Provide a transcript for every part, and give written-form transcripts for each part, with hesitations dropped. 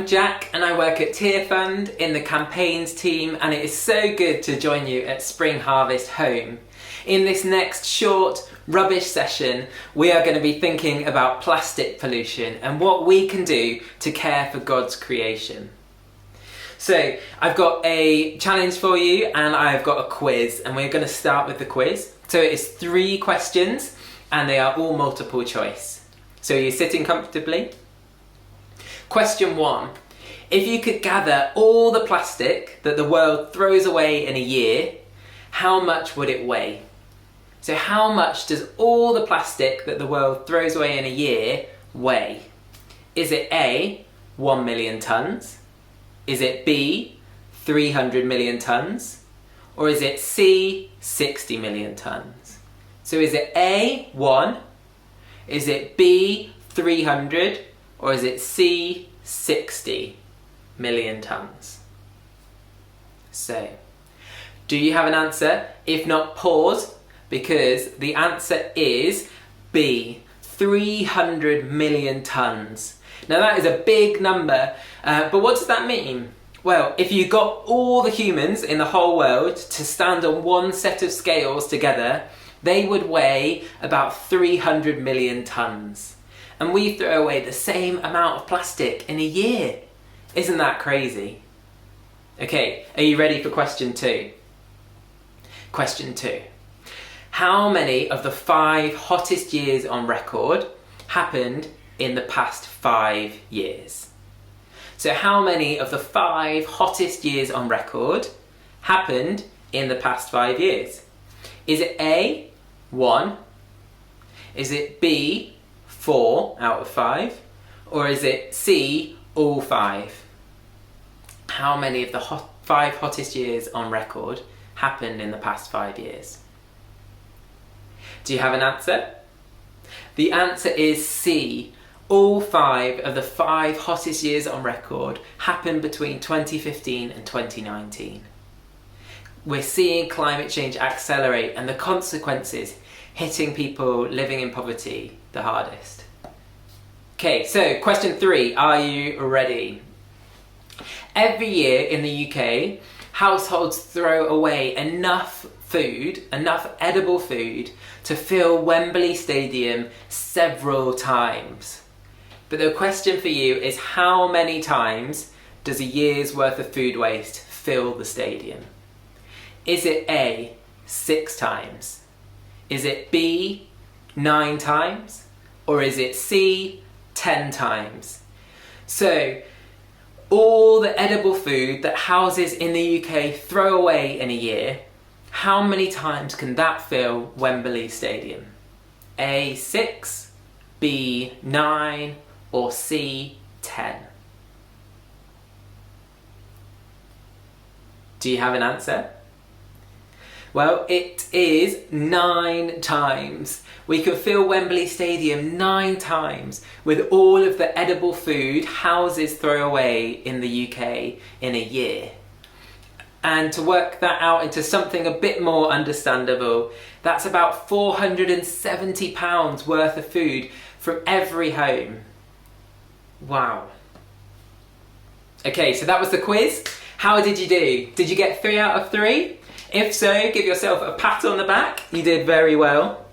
I'm Jack and I work at Tearfund in the campaigns team, and it is so good to join you at Spring Harvest Home. In this next short rubbish session, we are going to be thinking about plastic pollution and what we can do to care for God's creation. So I've got a challenge for you and I've got a quiz, and we're going to start with the quiz. So it is 3 questions and they are all multiple choice. So you're sitting comfortably? Question 1. If you could gather all the plastic that the world throws away in a year, how much would it weigh? So how much does all the plastic that the world throws away in a year weigh? Is it A, 1 million tonnes? Is it B, 300 million tonnes? Or is it C, 60 million tonnes? So is it A, 1? Is it B, 300? Or is it C, 60 million tonnes? So, do you have an answer? If not, pause, because the answer is B, 300 million tonnes. Now that is a big number, but what does that mean? Well, if you got all the humans in the whole world to stand on one set of scales together, they would weigh about 300 million tonnes. And we throw away the same amount of plastic in a year. Isn't that crazy? Okay, are you ready for question 2? Question 2. How many of the 5 hottest years on record happened in the past 5 years? So how many of the 5 hottest years on record happened in the past 5 years? Is it A, 1? Is it B, 4 out of 5? Or is it C, all 5? How many of the 5 hottest years on record happened in the past 5 years? Do you have an answer? The answer is C. All 5 of the 5 hottest years on record happened between 2015 and 2019. We're seeing climate change accelerate and the consequences hitting people living in poverty the hardest. Okay, so question 3, are you ready? Every year in the UK, households throw away enough edible food, to fill Wembley Stadium several times. But the question for you is, how many times does a year's worth of food waste fill the stadium? Is it A, 6 times? Is it B, 9 times? Or is it C, 10 times? So, all the edible food that houses in the UK throw away in a year, how many times can that fill Wembley Stadium? A, 6, B, 9, or C, 10? Do you have an answer? Well, it is 9 times. We can fill Wembley Stadium 9 times with all of the edible food houses throw away in the UK in a year. And to work that out into something a bit more understandable, that's about £470 worth of food from every home. Wow. Okay, so that was the quiz. How did you do? Did you get 3 out of 3? If so, give yourself a pat on the back. You did very well.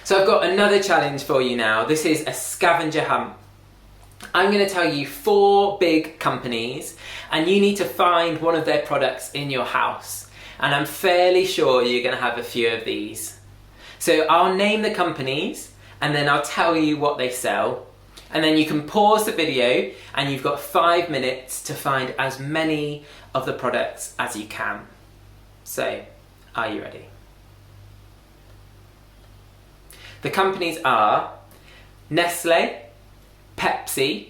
So I've got another challenge for you now. This is a scavenger hunt. I'm going to tell you 4 big companies and you need to find one of their products in your house. And I'm fairly sure you're going to have a few of these. So I'll name the companies and then I'll tell you what they sell. And then you can pause the video and you've got 5 minutes to find as many of the products as you can. So, are you ready? The companies are Nestle, Pepsi,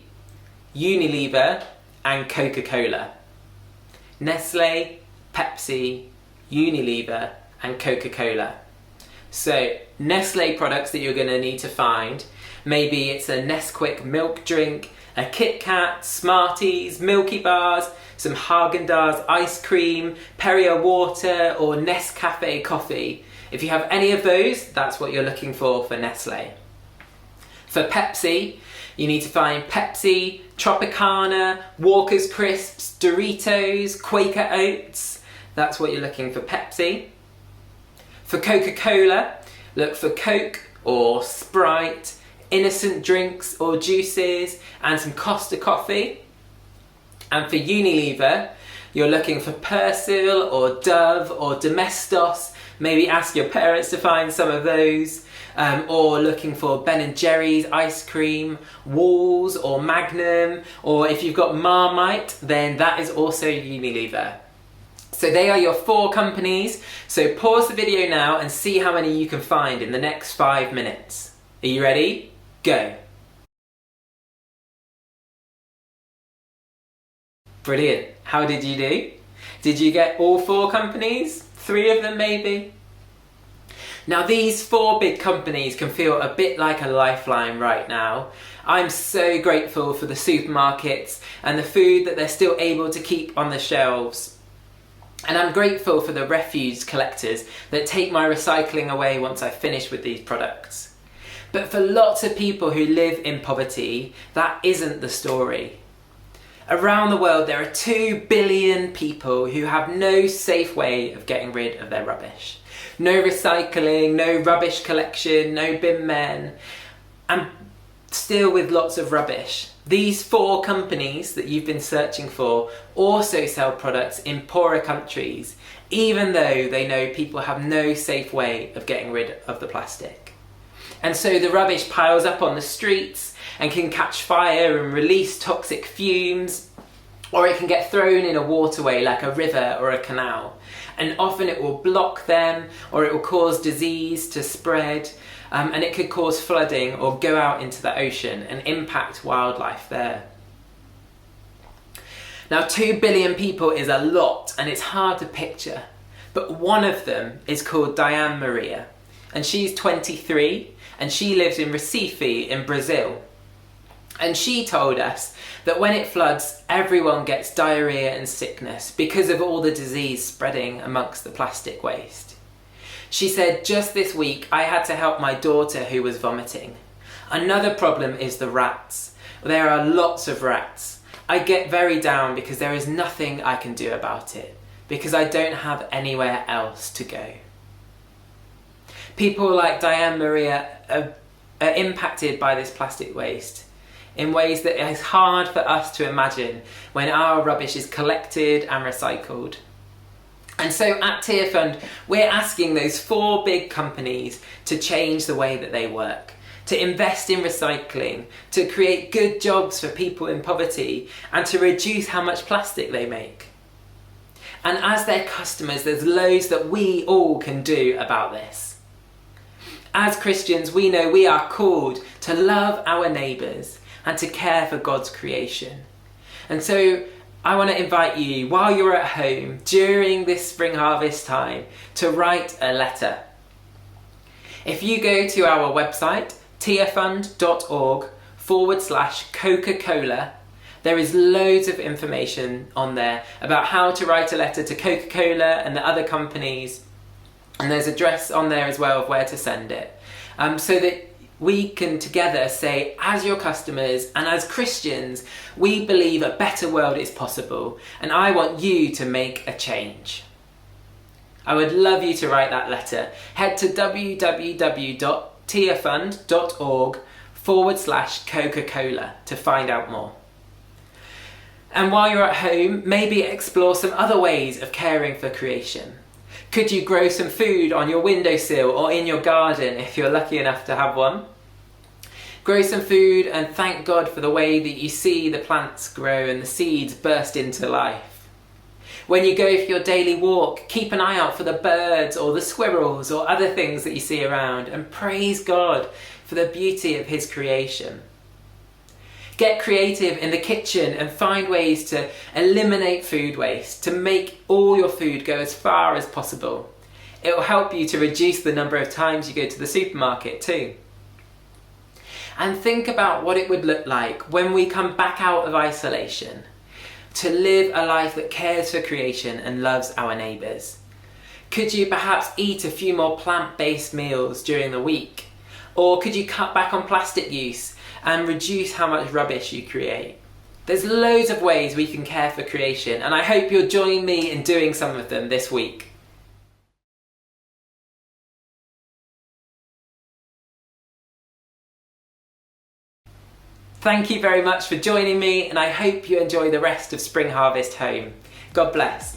Unilever and Coca-Cola. Nestle, Pepsi, Unilever and Coca-Cola. So, Nestle products that you're going to need to find, maybe it's a Nesquik milk drink, a Kit Kat, Smarties, Milky Bars, some Haagen-Dazs ice cream, Perrier water or Nescafe coffee. If you have any of those, that's what you're looking for Nestle. For Pepsi, you need to find Pepsi, Tropicana, Walker's Crisps, Doritos, Quaker Oats. That's what you're looking for Pepsi. For Coca-Cola, look for Coke or Sprite, innocent drinks or juices, and some Costa coffee. And for Unilever, you're looking for Persil or Dove or Domestos. Maybe ask your parents to find some of those. Or looking for Ben & Jerry's ice cream, Walls or Magnum, or if you've got Marmite, then that is also Unilever. So they are your 4 companies. So pause the video now and see how many you can find in the next 5 minutes. Are you ready? Go. Brilliant. How did you do? Did you get all 4 companies? 3 of them maybe? Now these 4 big companies can feel a bit like a lifeline right now. I'm so grateful for the supermarkets and the food that they're still able to keep on the shelves. And I'm grateful for the refuse collectors that take my recycling away once I finish with these products. But for lots of people who live in poverty, that isn't the story. Around the world there are 2 billion people who have no safe way of getting rid of their rubbish. No recycling, no rubbish collection, no bin men, and still with lots of rubbish. These 4 companies that you've been searching for also sell products in poorer countries, even though they know people have no safe way of getting rid of the plastic. And so the rubbish piles up on the streets and can catch fire and release toxic fumes, or it can get thrown in a waterway like a river or a canal. And often it will block them, or it will cause disease to spread, and it could cause flooding or go out into the ocean and impact wildlife there. Now 2 billion people is a lot and it's hard to picture, but one of them is called Diane Maria, and she's 23 and she lives in Recife in Brazil. And she told us that when it floods, everyone gets diarrhea and sickness because of all the disease spreading amongst the plastic waste. She said, just this week I had to help my daughter who was vomiting. Another problem is the rats. There are lots of rats. I get very down because there is nothing I can do about it, because I don't have anywhere else to go. People like Diane Maria are impacted by this plastic waste in ways that is hard for us to imagine when our rubbish is collected and recycled. And so at Tearfund, we're asking those 4 big companies to change the way that they work, to invest in recycling, to create good jobs for people in poverty, and to reduce how much plastic they make. And as their customers, there's loads that we all can do about this. As Christians, we know we are called to love our neighbours and to care for God's creation. And so I want to invite you, while you're at home during this spring harvest time, to write a letter. If you go to our website, tearfund.org/Coca-Cola, there is loads of information on there about how to write a letter to Coca-Cola and the other companies. And there's an address on there as well of where to send it. So that we can together say, as your customers and as Christians, we believe a better world is possible, and I want you to make a change. I would love you to write that letter. Head to www.tearfund.org/Coca-Cola to find out more. And while you're at home, maybe explore some other ways of caring for creation. Could you grow some food on your windowsill or in your garden if you're lucky enough to have one? Grow some food and thank God for the way that you see the plants grow and the seeds burst into life. When you go for your daily walk, keep an eye out for the birds or the squirrels or other things that you see around, and praise God for the beauty of His creation. Get creative in the kitchen and find ways to eliminate food waste, to make all your food go as far as possible. It will help you to reduce the number of times you go to the supermarket too. And think about what it would look like when we come back out of isolation, to live a life that cares for creation and loves our neighbours. Could you perhaps eat a few more plant-based meals during the week? Or could you cut back on plastic use and reduce how much rubbish you create? There's loads of ways we can care for creation, and I hope you'll join me in doing some of them this week. Thank you very much for joining me, and I hope you enjoy the rest of Spring Harvest home. God bless.